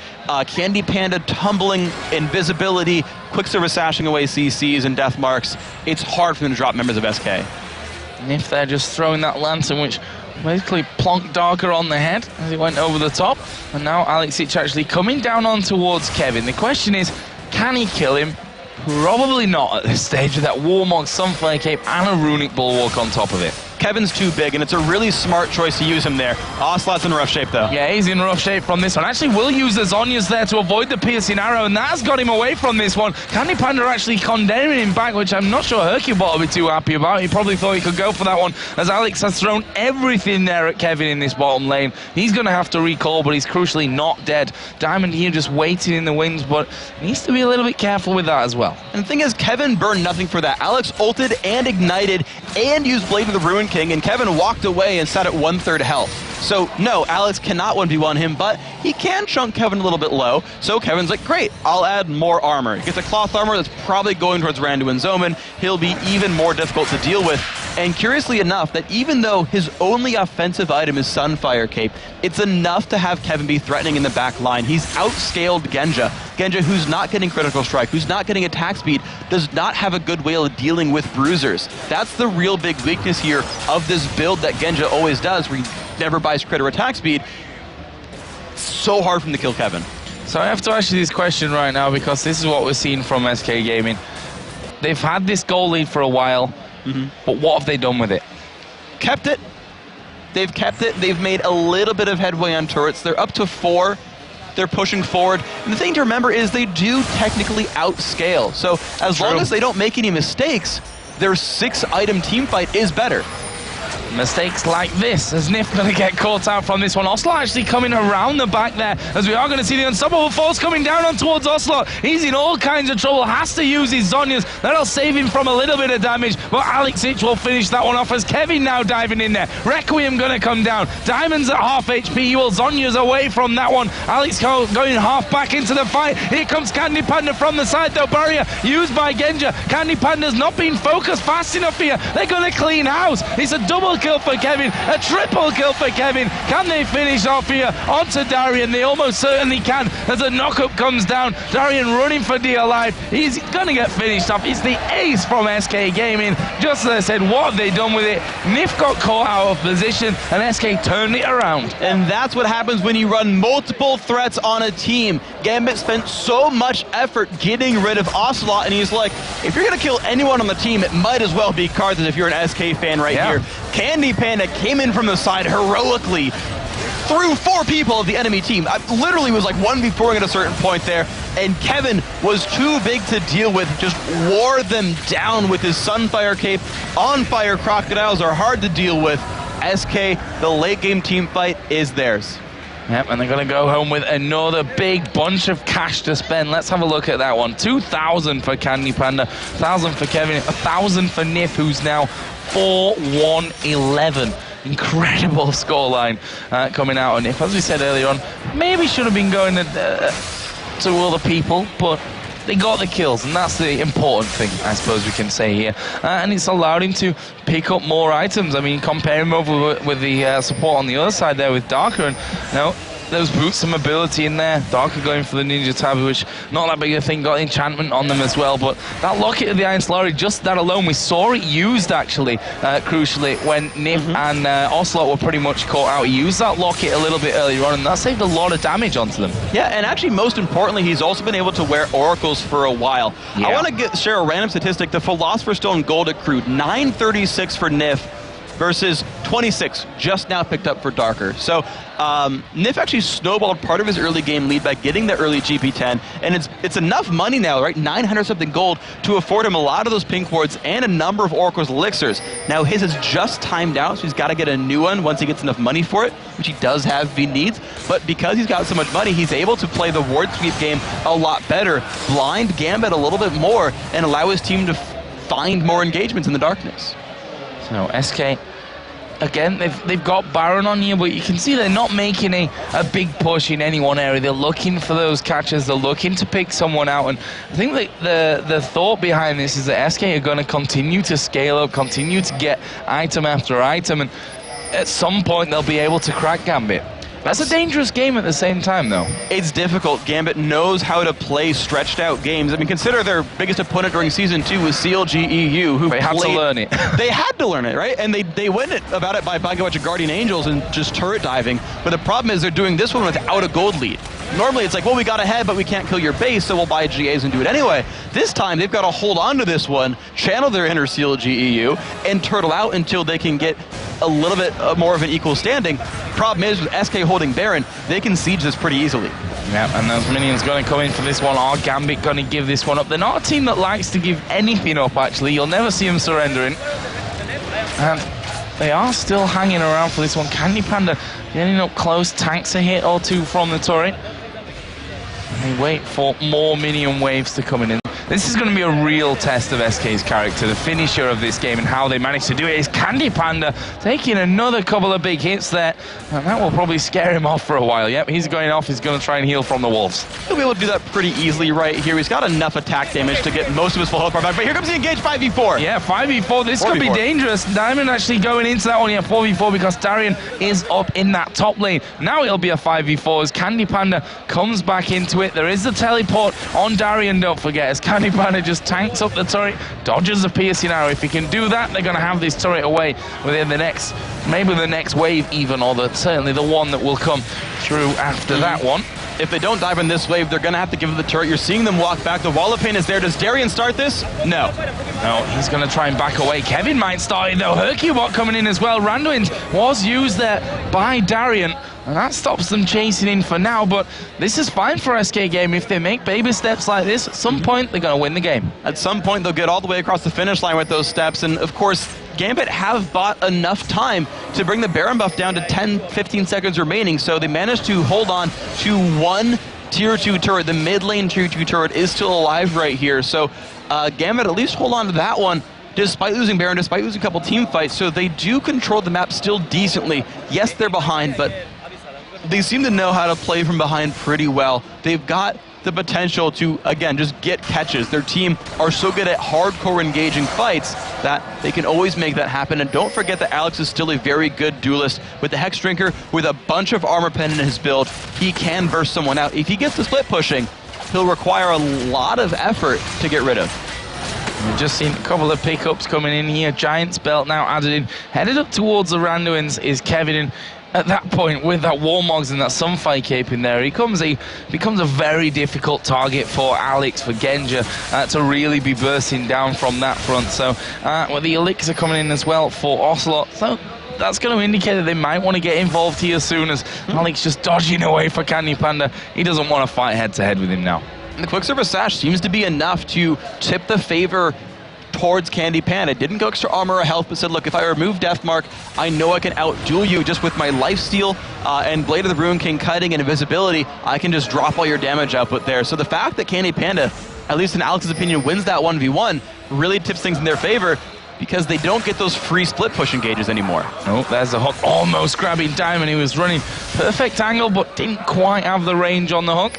Candy Panda tumbling invisibility, Quicksilver sashing away CCs and death marks. It's hard for them to drop members of SK. And if they're just throwing that lantern, which basically plonked Darker on the head as he went over the top, and now Alexic actually coming down on towards Kevin. The question is, can he kill him? Probably not at this stage with that Warmog, Sunflare Cape, and a runic bulwark on top of it. Kevin's too big, and it's a really smart choice to use him there. Ocelot's in rough shape, though. Yeah, he's in rough shape from this one. Actually, will use the Zhonya's there to avoid the piercing arrow, and that's got him away from this one. Candy Panda actually condemning him back, which I'm not sure Hercubot will be too happy about. He probably thought he could go for that one, as Alex has thrown everything there at Kevin in this bottom lane. He's going to have to recall, but he's crucially not dead. Diamond here just waiting in the wings, but needs to be a little bit careful with that as well. And the thing is, Kevin burned nothing for that. Alex ulted and ignited and used Blade of the Ruin King, and Kevin walked away and sat at 1/3 health. So no, Alex cannot 1v1 him, but he can chunk Kevin a little bit low. So Kevin's like, great, I'll add more armor. He gets a cloth armor that's probably going towards Randu and Zoman. He'll be even more difficult to deal with. And curiously enough, that even though his only offensive item is Sunfire Cape, it's enough to have Kevin be threatening in the back line. He's outscaled Genja. Genja, who's not getting critical strike, who's not getting attack speed, does not have a good way of dealing with bruisers. That's the real big weakness here of this build that Genja always does, where he never buys crit or attack speed. It's so hard for him to kill Kevin. So I have to ask you this question right now, because this is what we're seeing from SK Gaming. They've had this goal lead for a while, but what have they done with it? Kept it. They've kept it. They've made a little bit of headway on turrets. They're up to 4. They're pushing forward. And the thing to remember is they do technically outscale. So as long as they don't make any mistakes, their 6-item team fight is better. Mistakes like this, as Nif going to get caught out from this one. Ocelot actually coming around the back there, as we are going to see the Unstoppable Force coming down on towards Ocelot. He's in all kinds of trouble, has to use his Zhonya's. That'll save him from a little bit of damage, but Alexic will finish that one off as Kevin now diving in there. Requiem going to come down. Diamond's at half HP. He will Zhonya's away from that one. Alex going half back into the fight. Here comes Candy Panda from the side, though. Barrier used by Genja. Candy Panda's not been focused fast enough here. They're going to clean house. It's a double kill for Kevin, a triple kill for Kevin. Can they finish off here onto Darian? They almost certainly can, as a knockup comes down. Darian running for dear life. He's going to get finished off. It's the ace from SK Gaming. Just as I said, what have they done with it? Nif got caught out of position, and SK turned it around. And that's what happens when you run multiple threats on a team. Gambit spent so much effort getting rid of Ocelot, and he's like, if you're going to kill anyone on the team, it might as well be Karthus if you're an SK fan right here. Candy Panda came in from the side heroically, threw 4 people of the enemy team. I literally was like 1v4ing at a certain point there. and Kevin was too big to deal with, just wore them down with his Sunfire Cape. On Fire Crocodiles are hard to deal with. SK, the late game team fight is theirs. Yep, and they're going to go home with another big bunch of cash to spend. Let's have a look at that one. 2,000 for Candy Panda, 1,000 for Kevin, 1,000 for Nif, who's now 4-1-11. Incredible scoreline coming out on Nif. As we said earlier on, maybe should have been going to other people, but they got the kills, and that's the important thing, I suppose we can say here. And it's allowed him to pick up more items. I mean, compare him over with the support on the other side there with Darker, and those boots, some ability in there. Darker going for the Ninja Tabi, which not that big a thing, got enchantment on them as well. But that Locket of the Iron Slurry, just that alone, we saw it used actually, crucially, when Nif and Ocelot were pretty much caught out. He used that Locket a little bit earlier on, and that saved a lot of damage onto them. Yeah, and actually, most importantly, he's also been able to wear Oracles for a while. Yeah. I want to share a random statistic. The Philosopher's Stone Gold accrued 936 for Nif, versus 26 just now picked up for Darker. So Nif actually snowballed part of his early game lead by getting the early GP10, and it's enough money now, right? 900 something gold to afford him a lot of those pink wards and a number of Oracle's elixirs. Now his is just timed out, so he's got to get a new one once he gets enough money for it, which he does have if he needs. But because he's got so much money, he's able to play the ward sweep game a lot better, blind Gambit a little bit more, and allow his team to find more engagements in the darkness. So SK, again, they've got Baron on here, but you can see they're not making a big push in any one area. They're looking for those catches. They're looking to pick someone out. And I think that the thought behind this is that SK are going to continue to scale up, continue to get item after item, and at some point they'll be able to crack Gambit. That's a dangerous game at the same time, though. It's difficult. Gambit knows how to play stretched out games. I mean, consider their biggest opponent during Season 2 was CLG EU, who had to learn it. They had to learn it, right? And they went about it by buying a bunch of Guardian Angels and just turret diving. But the problem is they're doing this one without a gold lead. Normally it's like, well, we got ahead, but we can't kill your base, so we'll buy GAs and do it anyway. This time, they've got to hold on to this one, channel their inner CLG EU, and turtle out until they can get a little bit more of an equal standing. Problem is, with SK holding Baron, they can siege this pretty easily. Yeah, and those minions going to come in for this one. Are Gambit going to give this one up? They're not a team that likes to give anything up, actually. You'll never see them surrendering. And they are still hanging around for this one. Candy Panda getting up close, tanks a hit or two from the turret. And they wait for more minion waves to come in. This is going to be a real test of SK's character. The finisher of this game and how they manage to do it is Candy Panda taking another couple of big hits there. And that will probably scare him off for a while. Yep, he's going off. He's going to try and heal from the wolves. He'll be able to do that pretty easily right here. He's got enough attack damage to get most of his full health bar back. But here comes the engage 5v4. Yeah, 5v4. This could be dangerous. Diamond actually going into that one. Yeah, 4v4 because Darian is up in that top lane. Now it'll be a 5v4 as Candy Panda comes back into it. There is the teleport on Darian, don't forget, as Candy Panda just tanks up the turret, dodges the piercing arrow. If he can do that, they're going to have this turret away within the next, maybe the next wave even, or certainly the one that will come through after that one. If they don't dive in this wave, they're going to have to give it the turret. You're seeing them walk back. The wall of pain is there. Does Darian start this? No. No, he's going to try and back away. Kevin might start it, though. Hercubot coming in as well. Randuin was used there by Darian, and that stops them chasing in for now, but this is fine for SK Game. If they make baby steps like this, at some point, they're going to win the game. At some point, they'll get all the way across the finish line with those steps, and of course, Gambit have bought enough time to bring the Baron buff down to 10-15 seconds remaining, so they managed to hold on to one tier 2 turret. The mid lane tier 2 turret is still alive right here, so Gambit at least hold on to that one despite losing Baron, despite losing a couple team fights, so they do control the map still decently. Yes, they're behind, but they seem to know how to play from behind pretty well. They've got the potential to, again, just get catches. Their team are so good at hardcore engaging fights that they can always make that happen. And don't forget that Alex is still a very good duelist. With the Hex Drinker, with a bunch of armor pen in his build, he can burst someone out. If he gets the split pushing, he'll require a lot of effort to get rid of. We've just seen a couple of pickups coming in here. Giant's Belt now added in. Headed up towards the Randuins is Kevin. And at that point, with that Warmogs and that Sunfire Cape in there, he becomes a very difficult target for Alex, for Genja, to really be bursting down from that front. So, with the Elixir coming in as well for Ocelot, so that's going to indicate that they might want to get involved here soon, as Alex just dodging away for Candy Panda. He doesn't want to fight head-to-head with him now. And the quick service sash seems to be enough to tip the favor towards Candy Panda. Didn't go extra armor or health, but said, look, if I remove Deathmark, I know I can outduel you just with my lifesteal and Blade of the Ruin King cutting and invisibility. I can just drop all your damage output there. So the fact that Candy Panda, at least in Alex's opinion, wins that 1v1 really tips things in their favor, because they don't get those free split push engages anymore. Oh, there's the hook, almost grabbing Diamond. He was running perfect angle, but didn't quite have the range on the hook.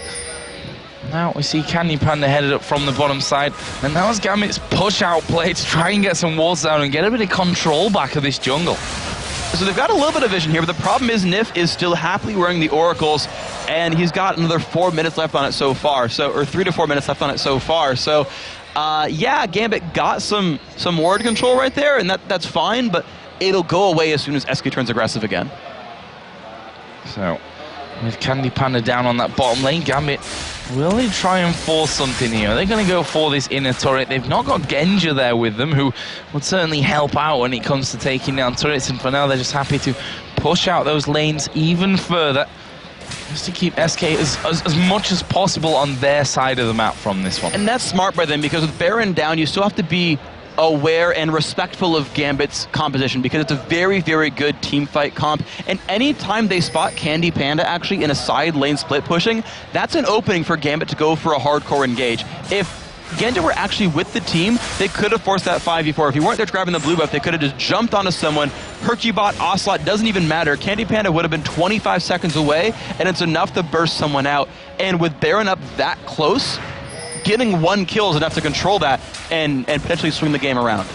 Now we see Candy Panda headed up from the bottom side, and that was Gambit's push-out play to try and get some walls down and get a bit of control back of this jungle. So they've got a little bit of vision here, but the problem is Nif is still happily wearing the Oracles, and he's got another 4 minutes left on it so far, or 3 to 4 minutes left on it so far. So, yeah, Gambit got some ward control right there, and that's fine, but it'll go away as soon as SK turns aggressive again. So, with Candy Panda down on that bottom lane, Gambit, will they try and force something here? They're going to go for this inner turret. They've not got Genja there with them, who would certainly help out when it comes to taking down turrets, and for now they're just happy to push out those lanes even further, just to keep SK as much as possible on their side of the map from this one. And that's smart by them, because with Baron down, you still have to be aware and respectful of Gambit's composition, because it's a very, very good team fight comp. And anytime they spot Candy Panda actually in a side lane split pushing, that's an opening for Gambit to go for a hardcore engage. If Genja were actually with the team, they could have forced that 5v4. If you weren't there grabbing the blue buff, they could have just jumped onto someone. Hercubot, Ocelot, doesn't even matter. Candy Panda would have been 25 seconds away, and it's enough to burst someone out. And with Baron up that close, getting 1 kill is enough to control that and potentially swing the game around.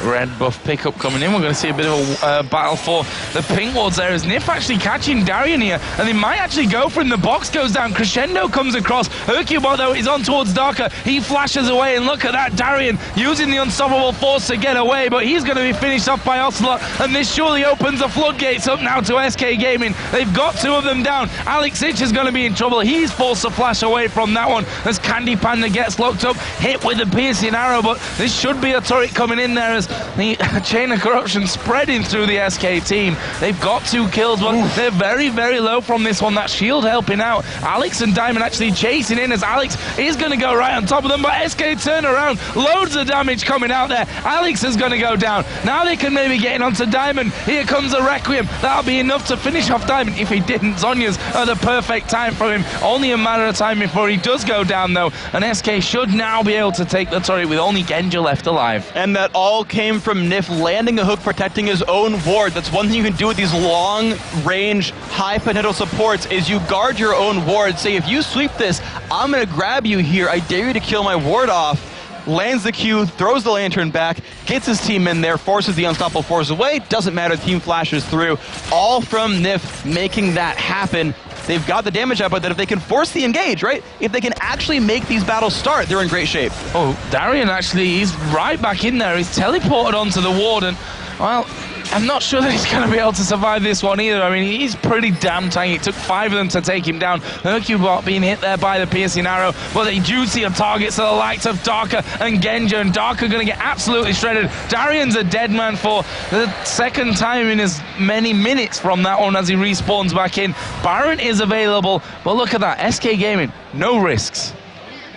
Red buff pickup coming in. We're going to see a bit of a battle for the pink wards there, as Nif actually catching Darian here, and they might actually go for him. The box goes down, Crescendo comes across, Hercubot though is on towards Darker, he flashes away, and look at that, Darian using the unstoppable force to get away, but he's going to be finished off by Ocelot, and this surely opens the floodgates up now to SK Gaming. They've got 2 of them down. Alex Ich is going to be in trouble. He's forced to flash away from that one as Candy Panda gets locked up, hit with a piercing arrow, but this should be a turret coming in there as the chain of corruption spreading through the SK team. They've got 2 kills, but they're very, very low from this one. That shield helping out. Alex and Diamond actually chasing in, as Alex is going to go right on top of them, but SK turn around. Loads of damage coming out there. Alex is going to go down. Now they can maybe get in onto Diamond. Here comes a Requiem. That'll be enough to finish off Diamond. If he didn't, Zhonya's at the perfect time for him. Only a matter of time before he does go down, though, and SK should now be able to take the turret with only Genja left alive. And that all came from Nif landing a hook, protecting his own ward. That's one thing you can do with these long-range, high-potential supports, is you guard your own ward. Say, if you sweep this, I'm going to grab you here. I dare you to kill my ward off. Lands the Q, throws the lantern back, gets his team in there, forces the unstoppable force away. Doesn't matter, the team flashes through. All from Nif making that happen. They've got the damage output that if they can force the engage, right? If they can actually make these battles start, they're in great shape. Oh, Darian actually, he's right back in there. He's teleported onto the ward, and, well, I'm not sure that he's going to be able to survive this one either. I mean, he's pretty damn tiny. It took 5 of them to take him down. Hercubot being hit there by the piercing arrow, but they do see a target, so the likes of Darker and Genja, and Darker going to get absolutely shredded. Darian's a dead man for the 2nd time in as many minutes from that one as he respawns back in. Baron is available, but look at that. SK Gaming, no risks.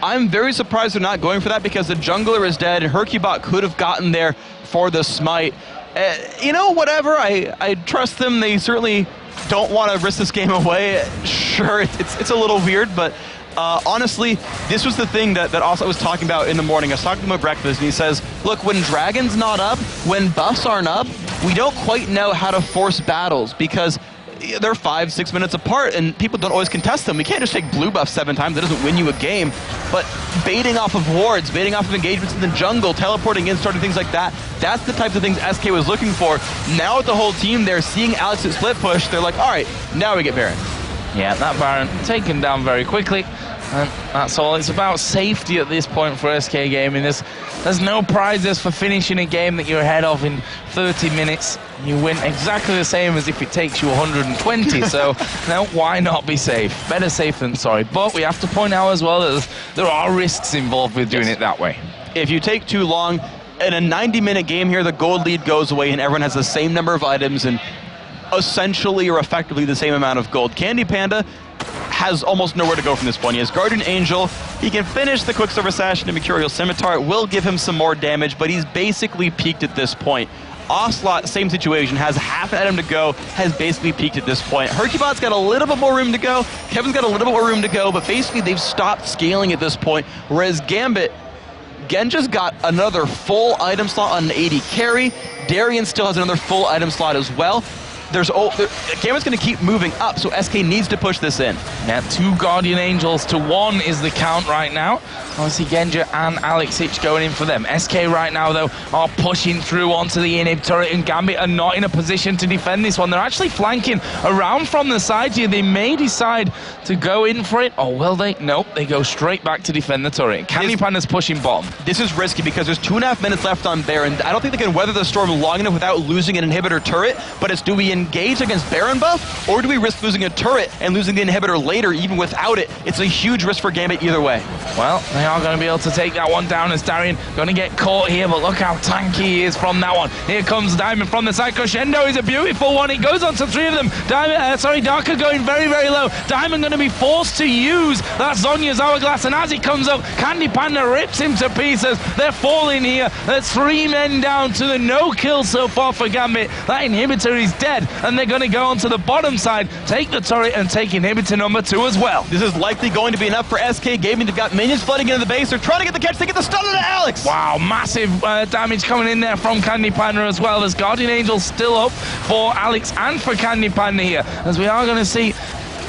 I'm very surprised they're not going for that, because the jungler is dead, and Hercubot could have gotten there for the smite. You know, whatever, I trust them. They certainly don't want to risk this game away. Sure, it's a little weird, but honestly, this was the thing that Ocelot was talking about in the morning. I was talking to him at breakfast, and he says, look, when Dragon's not up, when buffs aren't up, we don't quite know how to force battles, because they're 5-6 minutes apart, and people don't always contest them. We can't just take blue buff 7 times. That doesn't win you a game. But baiting off of wards, baiting off of engagements in the jungle, teleporting in, starting things like that, that's the types of things SK was looking for. Now with the whole team there, seeing Alex at split push, they're like, all right, now we get Baron. Yeah, that Baron taken down very quickly. And that's all. It's about safety at this point for SK Gaming. There's no prizes for finishing a game that you're ahead of in 30 minutes. You win exactly the same as if it takes you 120. So, no, why not be safe? Better safe than sorry. But we have to point out as well that there are risks involved with doing it that way. If you take too long, in a 90-minute game here, the gold lead goes away and everyone has the same number of items and essentially or effectively the same amount of gold. Candy Panda has almost nowhere to go from this point. He has Guardian Angel. He can finish the Quicksilver Sash into Mercurial Scimitar. It will give him some more damage, but he's basically peaked at this point. Ocelot, same situation, has half an item to go, has basically peaked at this point. Hercubot's got a little bit more room to go. Kevin's got a little bit more room to go, but basically they've stopped scaling at this point, whereas Gambit, Genja's got another full item slot on an AD carry. Darien still has another full item slot as well. Gambit's going to keep moving up, so SK needs to push this in. Yeah, 2 Guardian Angels to 1 is the count right now. Obviously, Genja and Alex Ich going in for them. SK right now, though, are pushing through onto the inhib turret, and Gambit are not in a position to defend this one. They're actually flanking around from the side here. They may decide to go in for it, or will they? Nope, they go straight back to defend the turret. Candy Panda's pushing bottom. This is risky because there's 2.5 minutes left on Baron. I don't think they can weather the storm long enough without losing an inhibitor turret, but it's, do we engage against Baron buff, or do we risk losing a turret and losing the inhibitor later even without it? It's a huge risk for Gambit either way. Well, they are going to be able to take that one down as Darien going to get caught here, but look how tanky he is from that one. Here comes Diamond from the side. Crescendo is a beautiful one. It goes on to 3 of them. Darker going very, very low. Diamond going to be forced to use that Zhonya's Hourglass, and as it comes up, Candy Panda rips him to pieces. They're falling here. There's 3 men down to the no kill so far for Gambit. That inhibitor is dead, and they're going to go onto the bottom side, take the turret, and take inhibitor number 2 as well. This is likely going to be enough for SK Gaming. They've got minions flooding into the base. They're trying to get the catch. They get the stun into Alex. Wow, massive damage coming in there from Candy Panda as well. There's Guardian Angel still up for Alex and for Candy Panda here, as we are going to see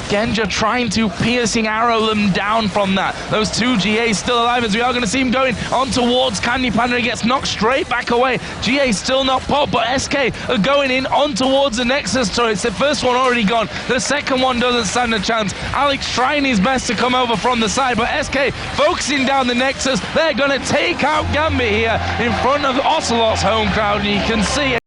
Genja trying to piercing arrow them down from that. Those 2 GAs still alive, as we are going to see him going on towards Candy Panda. He gets knocked straight back away. GA still not popped, but SK are going in on towards the Nexus turret. The first one already gone. The second one doesn't stand a chance. Alex trying his best to come over from the side, but SK focusing down the Nexus. They're going to take out Gambit here in front of Ocelot's home crowd, and you can see it.